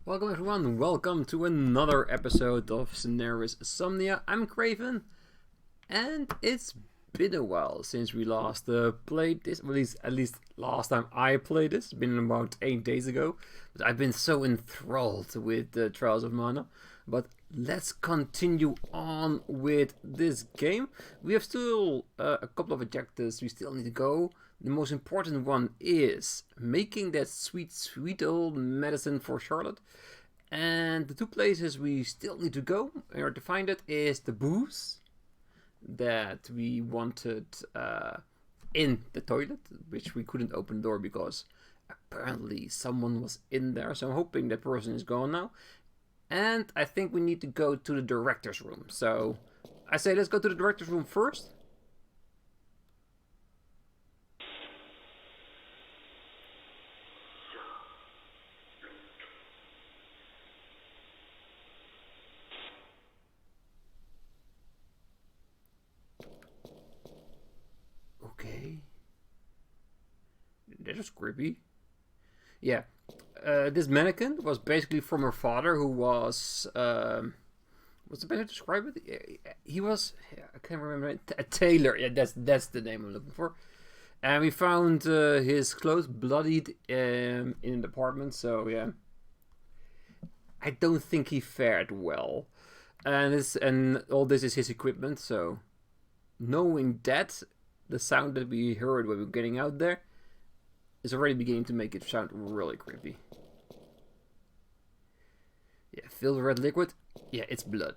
Welcome everyone, welcome to another episode of Cineris Somnia. I'm Craven, and it's been a while since we last played this, at least last time I played this, it's been about 8 days ago, but I've been so enthralled with the Trials of Mana. But let's continue on with this game. We have still a couple of objectives we still need to go. The most important one is making that sweet, sweet old medicine for Charlotte. And the two places we still need to go in order to find it is the booze that we wanted in the toilet, which we couldn't open the door because apparently someone was in there. So I'm hoping that person is gone now. And I think we need to go to the director's room. So I say let's go to the director's room first. Okay. That was creepy. Yeah. This mannequin was basically from her father, who was what's the best way to describe it? He was, I can't remember, a tailor. Yeah, that's the name I'm looking for. And we found his clothes bloodied in an apartment. So yeah, I don't think he fared well. And all this is his equipment. So knowing that, the sound that we heard when we were getting out there is already beginning to make it sound really creepy. Yeah, filled with red liquid. Yeah, it's blood.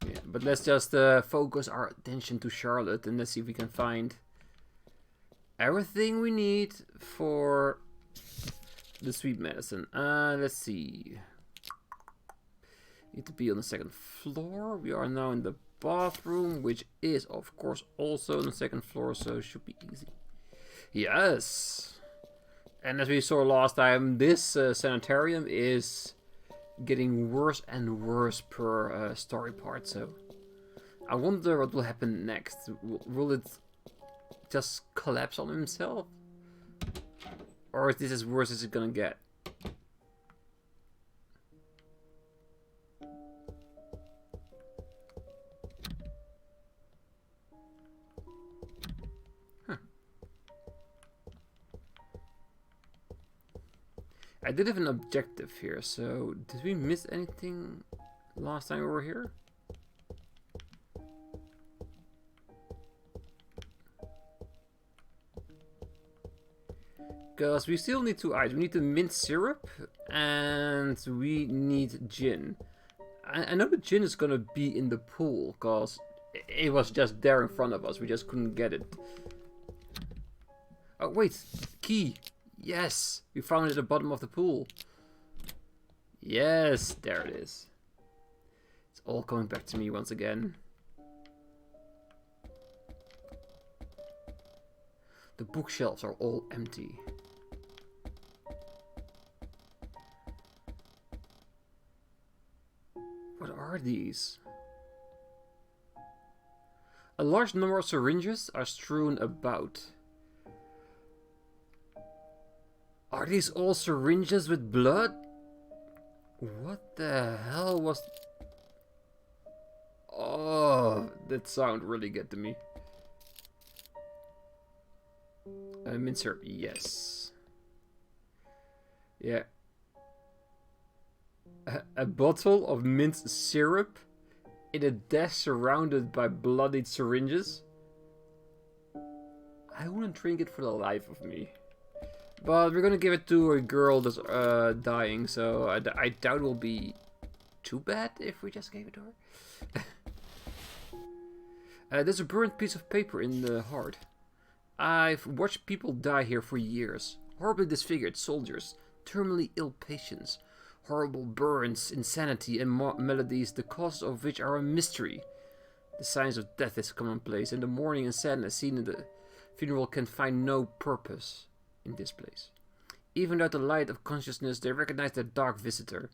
Yeah, but let's just focus our attention to Charlotte and let's see if we can find everything we need for the sweet medicine. Let's see. Need to be on the second floor. We are now in the bathroom, which is of course also on the second floor, so it should be easy. Yes. And as we saw last time, this sanitarium is getting worse and worse per story part, so I wonder what will happen next. Will it just collapse on himself? Or is this as worse as it's gonna get? I did have an objective here, so did we miss anything last time we were here? Because we still need two items. We need the mint syrup and we need gin. I know the gin is gonna be in the pool because it was just there in front of us. We just couldn't get it. Oh wait, key. Yes, we found it at the bottom of the pool. Yes, there it is. It's all coming back to me once again. The bookshelves are all empty. What are these? A large number of syringes are strewn about. Are these all syringes with blood? What the hell was... Oh, that sound really get to me. Mint syrup, yes. Yeah. A bottle of mint syrup in a desk surrounded by bloodied syringes. I wouldn't drink it for the life of me. But we're gonna give it to a girl that's dying, so I doubt it will be too bad if we just gave it to her. There's a burnt piece of paper in the heart. I've watched people die here for years. Horribly disfigured soldiers, terminally ill patients, horrible burns, insanity, and melodies, the causes of which are a mystery. The signs of death is commonplace, and the mourning and sadness seen in the funeral can find no purpose in this place. Even without the light of consciousness, they recognize their dark visitor,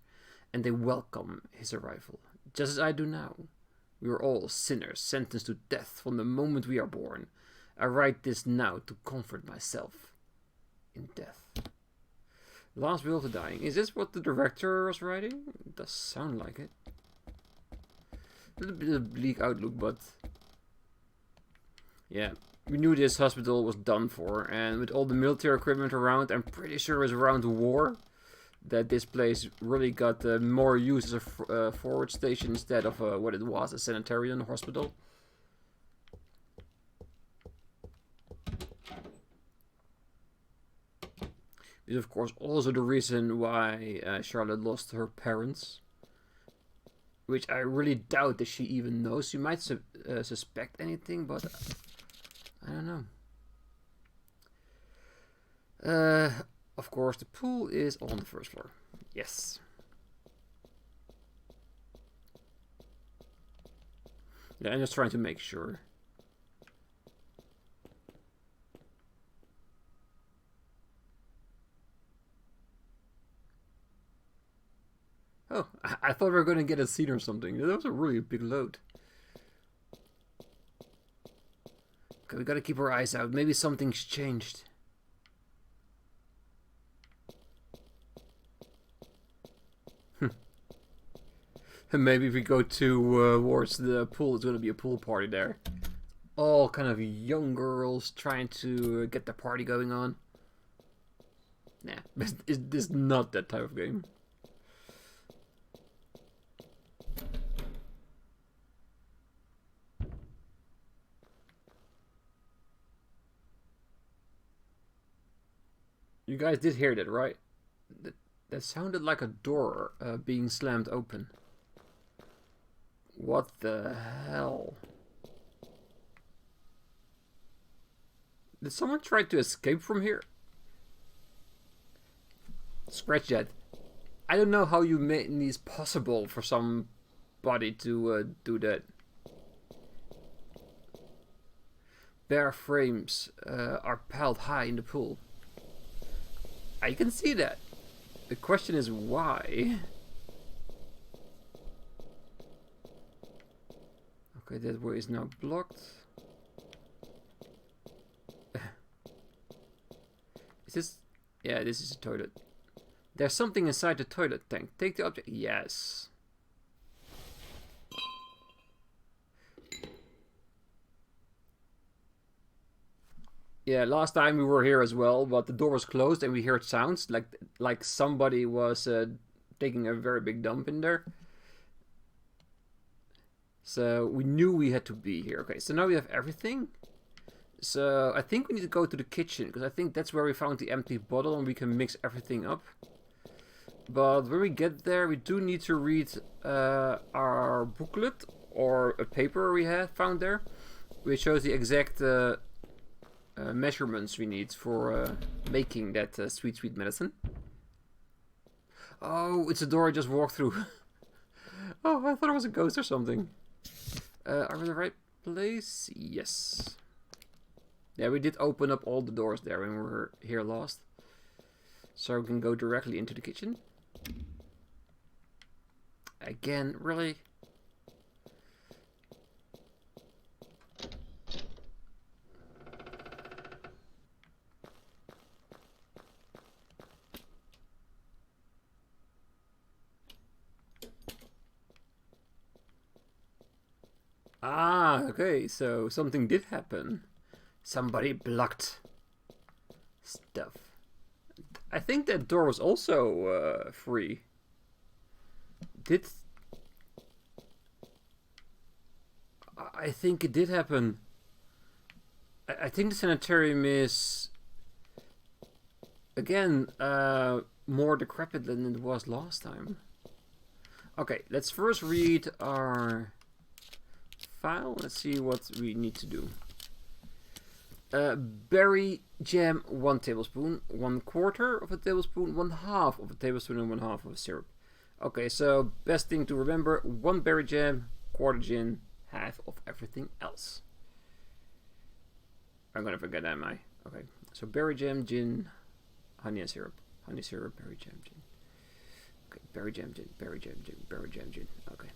and they welcome his arrival, just as I do now. We are all sinners, sentenced to death from the moment we are born. I write this now to comfort myself in death. Last will of the dying. Is this what the director was writing? It does sound like it. A little bit of bleak outlook, but yeah, we knew this hospital was done for, and with all the military equipment around, I'm pretty sure it was around the war that this place really got more use as a forward station instead of what it was, a sanitarium hospital. Is of course also the reason why Charlotte lost her parents, which I really doubt that she even knows. She might suspect anything, but I don't know. Of course, the pool is on the first floor. Yes. Yeah, I'm just trying to make sure. Oh, I thought we were going to get a scene or something. That was a really big load. Okay, we gotta keep our eyes out. Maybe something's changed. Maybe if we go towards the pool, it's gonna be a pool party there. All kind of young girls trying to get the party going on. Nah, this is not that type of game. You guys did hear that, right? That sounded like a door being slammed open. What the hell? Did someone try to escape from here? Scratch that. I don't know how you made this possible for somebody to do that. Bare frames are piled high in the pool. I can see that. The question is why? Okay, that way is now blocked. Is this... Yeah, this is a toilet. There's something inside the toilet tank. Take the object. Yes. Yeah, last time we were here as well, but the door was closed and we heard sounds like somebody was taking a very big dump in there. So we knew we had to be here. Okay, so now we have everything. So I think we need to go to the kitchen, because I think that's where we found the empty bottle and we can mix everything up. But when we get there, we do need to read our booklet or a paper we had found there, which shows the exact measurements we need for making that sweet medicine. Oh, it's a door I just walked through. Oh, I thought it was a ghost or something. Are we in the right place? Yes. Yeah, we did open up all the doors there when we were here last. So we can go directly into the kitchen. Again, really? Ah, okay, so something did happen. Somebody blocked stuff. I think that door was also free. I think it did happen. I think the sanitarium is again more decrepit than it was last time. Okay, let's first read our file. Let's see what we need to do. Berry jam 1 tablespoon, 1/4 of a tablespoon, 1/2 of a tablespoon, and 1/2 of a syrup. Okay, so best thing to remember: 1 berry jam, 1/4 gin, 1/2 of everything else. I'm gonna forget that, am I? Okay, so berry jam, gin, honey and syrup. Honey, syrup, berry jam, gin. Okay, berry jam, gin, berry jam, gin, berry jam, gin. Okay.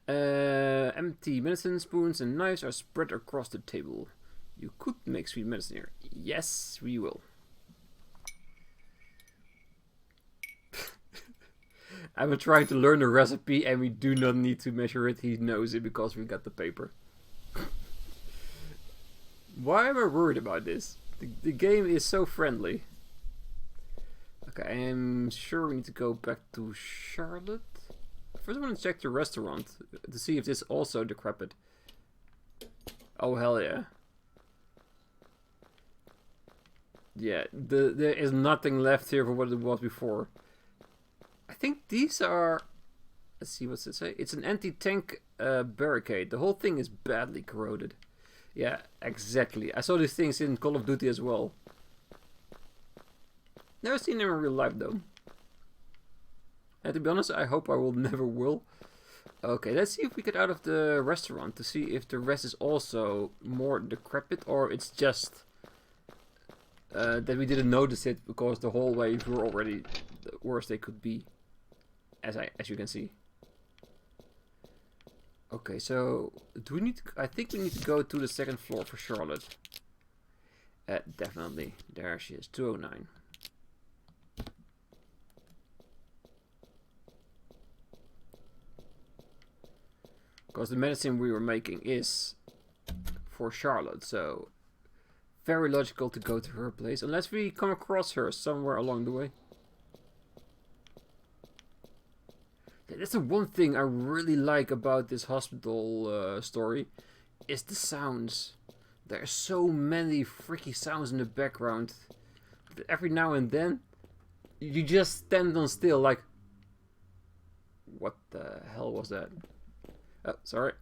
Empty medicine spoons and knives are spread across the table. You could make sweet medicine here. Yes, we will. I've been trying to learn the recipe and we do not need to measure it. He knows it because we got the paper. Why am I worried about this? The game is so friendly. Okay, I'm sure we need to go back to Charlotte. First I want to check the restaurant to see if this is also decrepit. Oh hell yeah. Yeah, there is nothing left here from what it was before. I think these are... Let's see, what's it say? It's an anti-tank barricade. The whole thing is badly corroded. Yeah, exactly. I saw these things in Call of Duty as well. Never seen them in real life though. And to be honest, I hope I will never will. Okay, let's see if we get out of the restaurant to see if the rest is also more decrepit or it's just that we didn't notice it because the hallways were already the worst they could be, as you can see. Okay, so do we need to, I think we need to go to the second floor for Charlotte. Definitely. There she is, 209. Because the medicine we were making is for Charlotte, so very logical to go to her place, unless we come across her somewhere along the way. That's the one thing I really like about this hospital story, is the sounds. There are so many freaky sounds in the background that every now and then you just stand on still like, what the hell was that? Oh, sorry.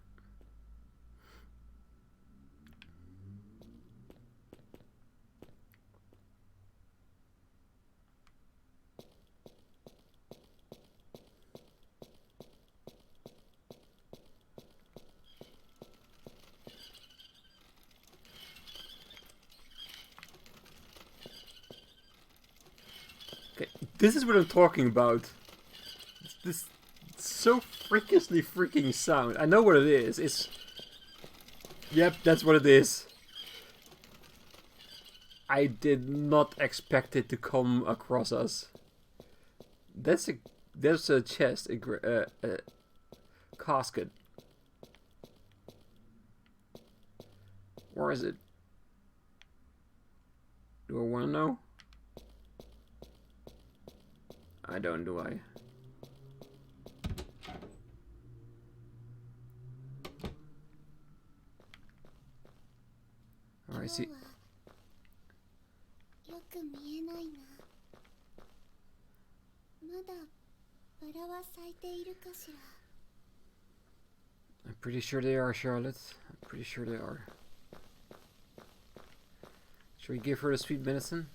Okay, this is what I'm talking about. This so freakishly freaking sound. I know what it is. It's... Yep, that's what it is. I did not expect it to come across us. There's a chest, a casket. Where is it? Do I want to know? I don't, do I? Alright, see. I'm pretty sure they are, Charlotte. I'm pretty sure they are. Should we give her the sweet medicine?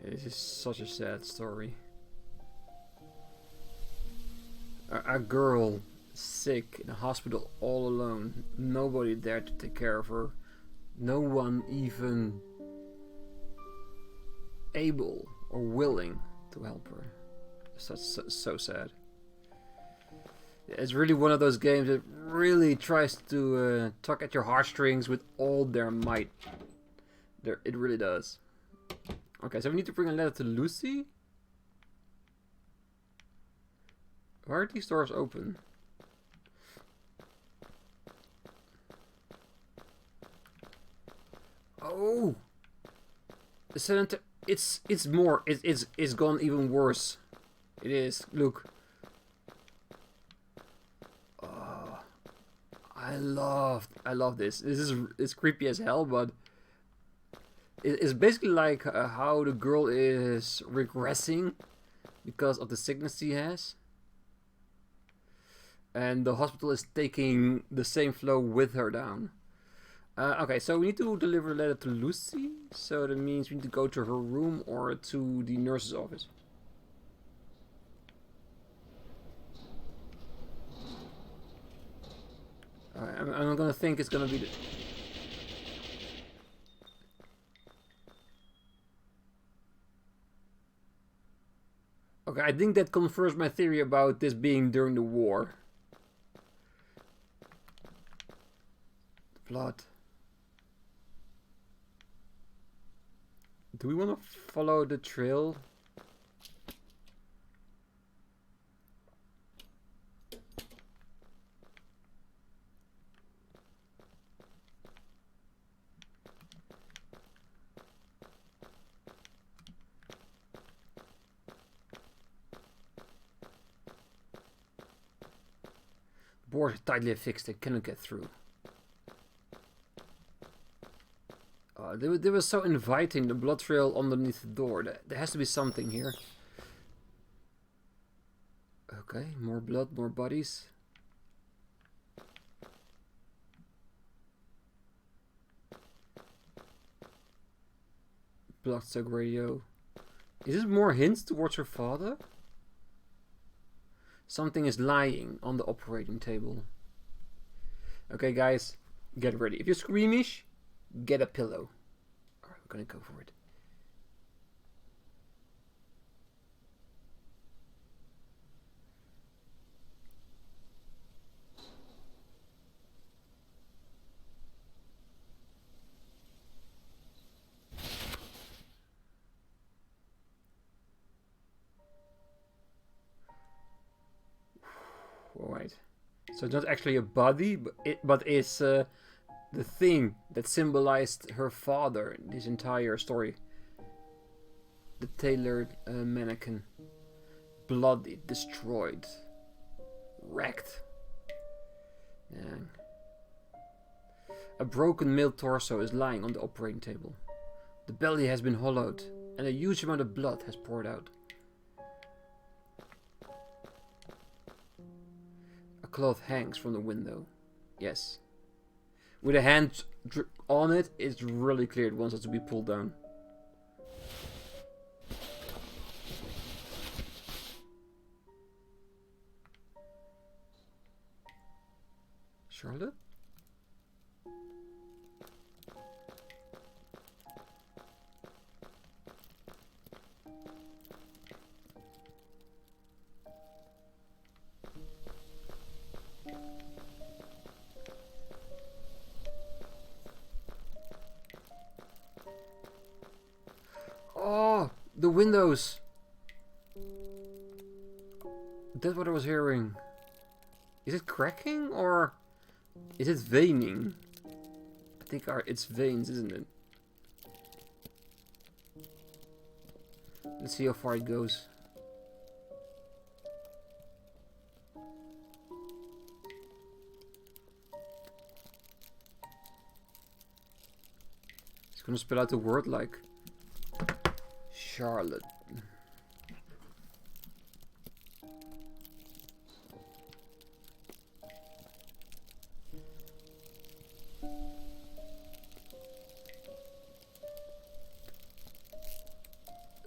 Yeah, this is such a sad story. A girl sick in a hospital all alone. Nobody there to take care of her. No one even able or willing to help her. So sad. It's really one of those games that really tries to tug at your heartstrings with all their might. It really does. Okay, so we need to bring a letter to Lucy. Why are these doors open? Oh! The Sanatarium... It's more. It's gone even worse. It is. Look. Oh, I love this. It's creepy as hell, but it's basically like how the girl is regressing because of the sickness she has, and the hospital is taking the same flow with her down. Okay, so we need to deliver a letter to Lucy. So that means we need to go to her room or to the nurse's office. I'm gonna think it's gonna be the... Okay, I think that confirms my theory about this being during the war. Blood. Do we want to follow the trail? Board is tightly affixed, they cannot get through. They were so inviting, the blood trail underneath the door. There has to be something here. Okay, more blood, more bodies. Bloodstock radio. Is this more hints towards her father? Something is lying on the operating table. Okay, guys, get ready. If you're squeamish, get a pillow. Alright, we're gonna go for it. Alright. So it's not actually a body, but it's the thing that symbolized her father in this entire story. The tailored mannequin. Bloody, destroyed, wrecked. Dang. A broken male torso is lying on the operating table. The belly has been hollowed, and a huge amount of blood has poured out. A cloth hangs from the window. Yes. With a hand on it, it's really clear it wants it to be pulled down. Charlotte? Oh, the windows. That's what I was hearing. Is it cracking or is it veining? I think it's veins, isn't it? Let's see how far it goes. It's gonna spell out the word like Charlotte.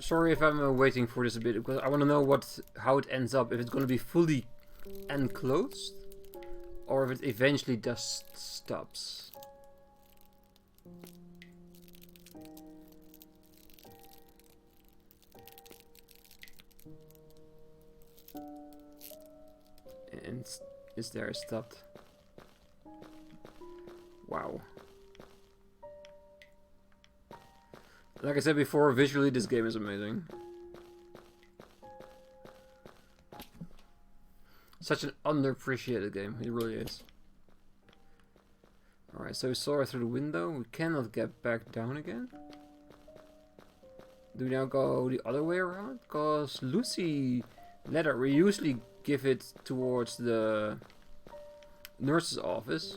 Sorry if I'm waiting for this a bit, because I want to know how it ends up. If it's going to be fully enclosed, or if it eventually just stops. And is there stopped? Wow. Like I said before, visually this game is amazing. Such an underappreciated game, it really is. Alright. Alright, so we saw her through the window. We cannot get back down again. Do we now go the other way around? Because Lucy letter, we usually give it towards the nurse's office.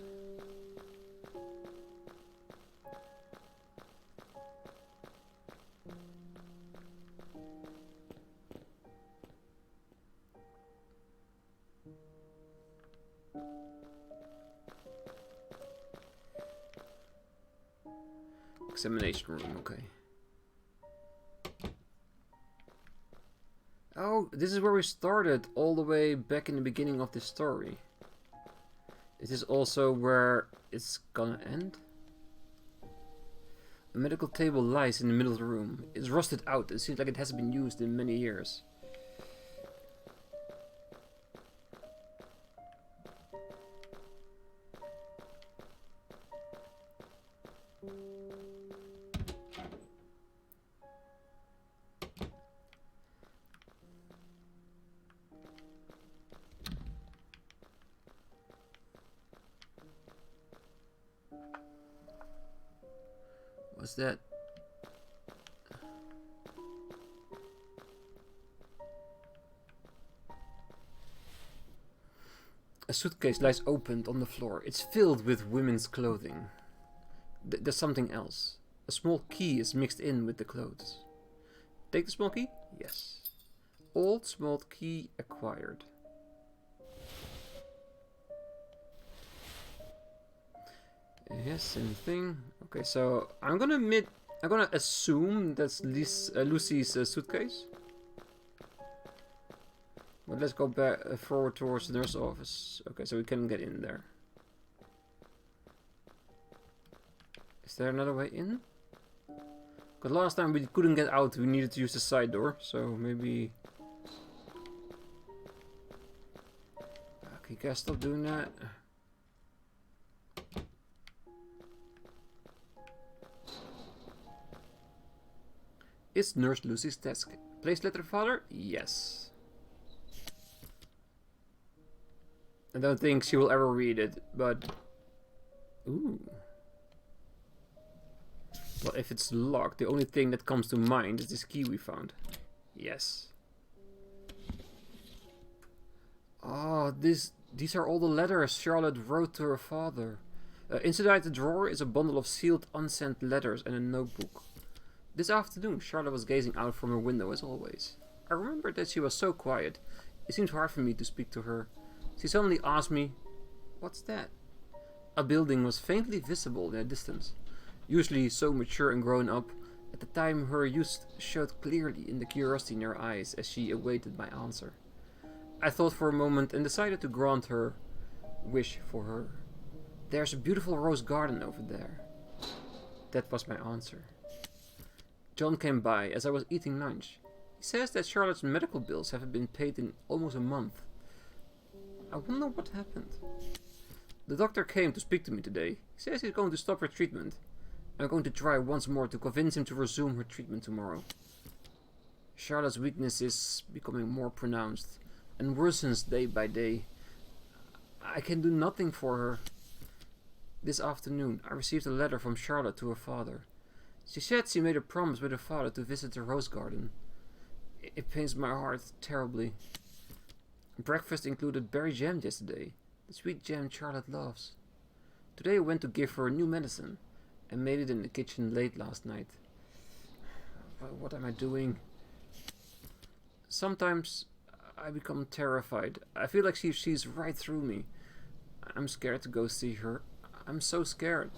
Examination room, okay. Oh, this is where we started, all the way back in the beginning of this story. Is this also where it's gonna end? A medical table lies in the middle of the room. It's rusted out. It seems like it hasn't been used in many years. What's that? A suitcase lies opened on the floor. It's filled with women's clothing. There's something else. A small key is mixed in with the clothes. Take the small key? Yes. Old small key acquired. Yes, same thing. Okay, so I'm gonna assume that's Lucy's suitcase. But let's go back forward towards the nurse's office. Okay, so we can get in there. Is there another way in? Because last time we couldn't get out, we needed to use the side door. So maybe. Okay, guys, stop doing that. It's Nurse Lucy's desk. Place letter father? Yes. I don't think she will ever read it, but... Ooh. Well, if it's locked, the only thing that comes to mind is this key we found. Yes. Oh, these are all the letters Charlotte wrote to her father. Inside the drawer is a bundle of sealed, unsent letters and a notebook. This afternoon, Charlotte was gazing out from her window as always. I remembered that she was so quiet. It seemed hard for me to speak to her. She suddenly asked me, "What's that?" A building was faintly visible in the distance. Usually so mature and grown up, at the time her youth showed clearly in the curiosity in her eyes as she awaited my answer. I thought for a moment and decided to grant her wish for her. "There's a beautiful rose garden over there." That was my answer. John came by as I was eating lunch. He says that Charlotte's medical bills haven't been paid in almost a month. I wonder what happened. The doctor came to speak to me today. He says he's going to stop her treatment. I'm going to try once more to convince him to resume her treatment tomorrow. Charlotte's weakness is becoming more pronounced and worsens day by day. I can do nothing for her. This afternoon, I received a letter from Charlotte to her father. She said she made a promise with her father to visit the rose garden. It pains my heart terribly. Breakfast included berry jam yesterday, the sweet jam Charlotte loves. Today I went to give her new medicine and made it in the kitchen late last night. What am I doing? Sometimes I become terrified. I feel like she sees right through me. I'm scared to go see her. I'm so scared.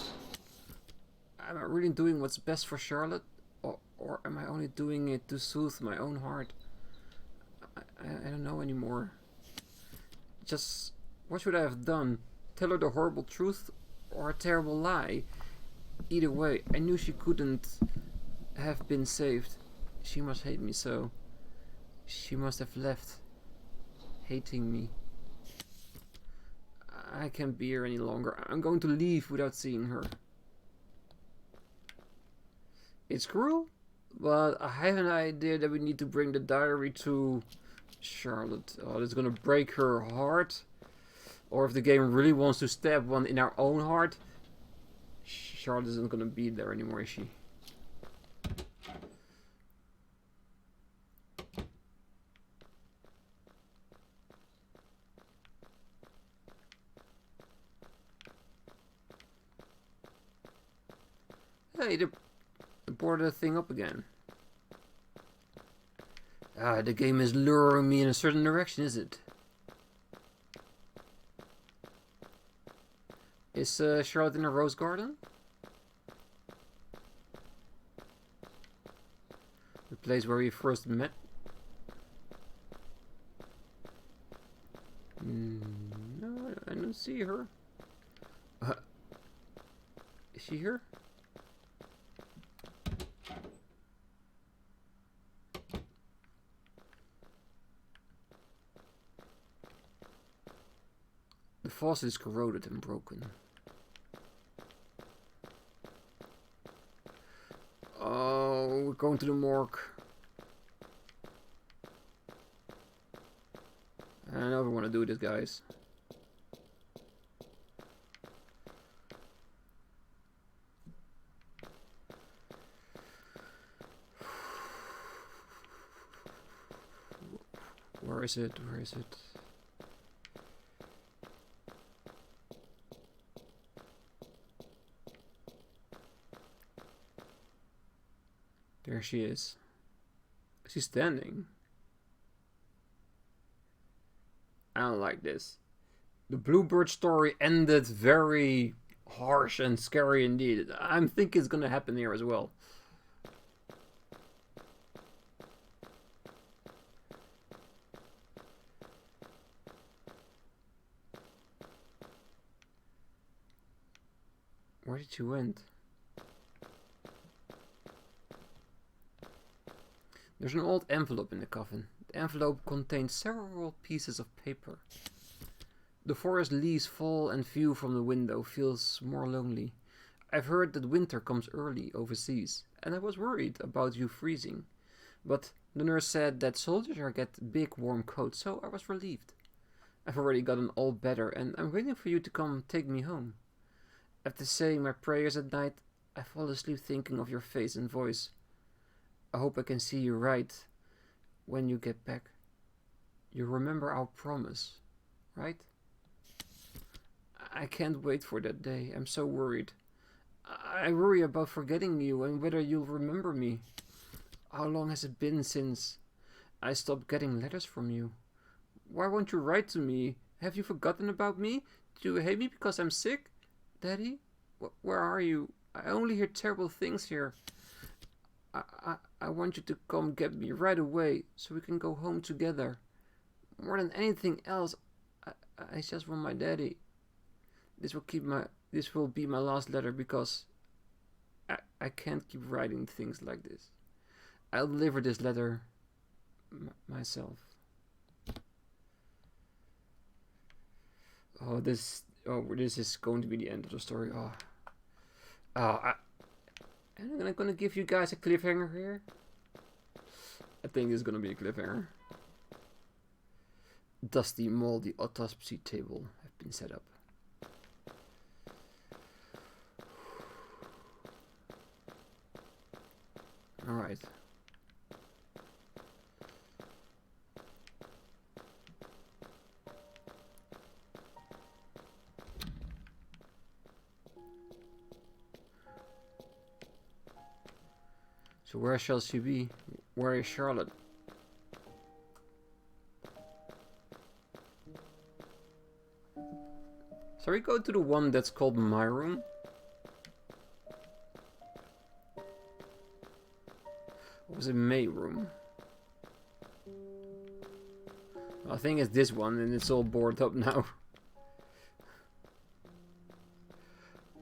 Am I really doing what's best for Charlotte? Or am I only doing it to soothe my own heart? I don't know anymore. Just, what should I have done? Tell her the horrible truth or a terrible lie? Either way, I knew she couldn't have been saved. She must hate me so. She must have left, hating me. I can't be here any longer. I'm going to leave without seeing her. It's cruel, but I have an idea that we need to bring the diary to Charlotte. Oh, that's gonna break her heart. Or if the game really wants to stab one in our own heart, Charlotte isn't gonna be there anymore, is she? Hey, they boarded the thing up again. Ah, the game is luring me in a certain direction, is it? Is Charlotte in a rose garden? The place where we first met? No, I don't see her. Is she here? The faucet is corroded and broken. Oh, we're going to the morgue. I never want to do this, guys. Where is it? Where is it? There she is. She's standing. I don't like this. The Bluebird story ended very harsh and scary indeed. I'm thinking it's gonna happen here as well. Where did she went? There's an old envelope in the coffin. The envelope contains several pieces of paper. The forest leaves fall and view from the window feels more lonely. I've heard that winter comes early overseas, and I was worried about you freezing. But the nurse said that soldiers get big warm coats, so I was relieved. I've already gotten all better, and I'm waiting for you to come take me home. After saying my prayers at night, I fall asleep thinking of your face and voice. I hope I can see you right when you get back. You remember our promise, right? I can't wait for that day. I'm so worried. I worry about forgetting you and whether you'll remember me. How long has it been since I stopped getting letters from you? Why won't you write to me? Have you forgotten about me? Do you hate me because I'm sick? Daddy? Where are you? I only hear terrible things here. I want you to come get me right away so we can go home together. More than anything else, I just want my daddy. This will be my last letter because I can't keep writing things like this. I'll deliver this letter myself. This is going to be the end of the story. I'm gonna give you guys a cliffhanger here. I think it's gonna be a cliffhanger. Dusty, moldy autopsy table have been set up. Alright. So where shall she be? Where is Charlotte? Shall we go to the one that's called my room? Or was it May room? I think it's this one and it's all boarded up now.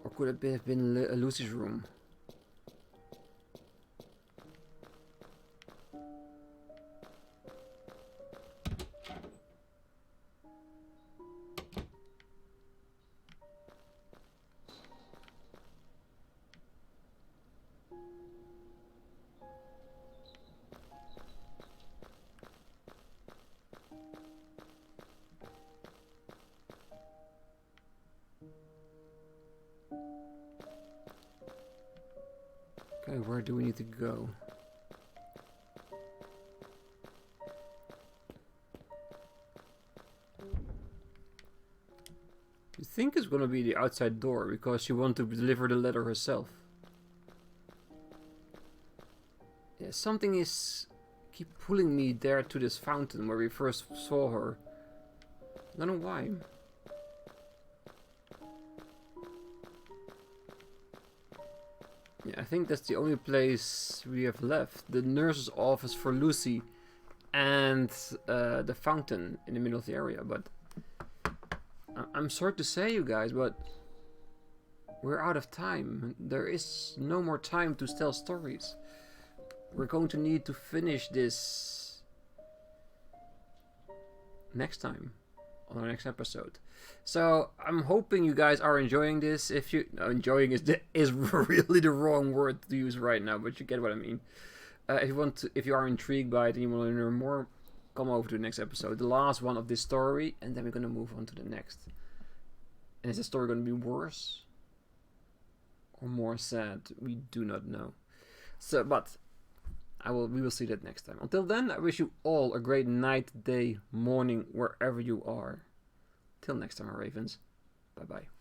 Or could it have been Lucy's room? Okay, where do we need to go? You think it's gonna be the outside door because she wanted to deliver the letter herself. Yeah, something is keep pulling me there to this fountain where we first saw her. I don't know why. Yeah, I think that's the only place we have left. The nurse's office for Lucy and the fountain in the middle of the area. But I'm sorry to say, you guys, but we're out of time. There is no more time to tell stories. We're going to need to finish this next time on our next episode. So I'm hoping you guys are enjoying this. If you enjoying is really the wrong word to use right now, but you get what I mean. If you are intrigued by it and you want to learn more, come over to the next episode, the last one of this story, and then we're gonna move on to the next. And is the story gonna be worse or more sad? We do not know. So, but we will see that next time. Until then, I wish you all a great night, day, morning, wherever you are. Till next time, my ravens. Bye bye.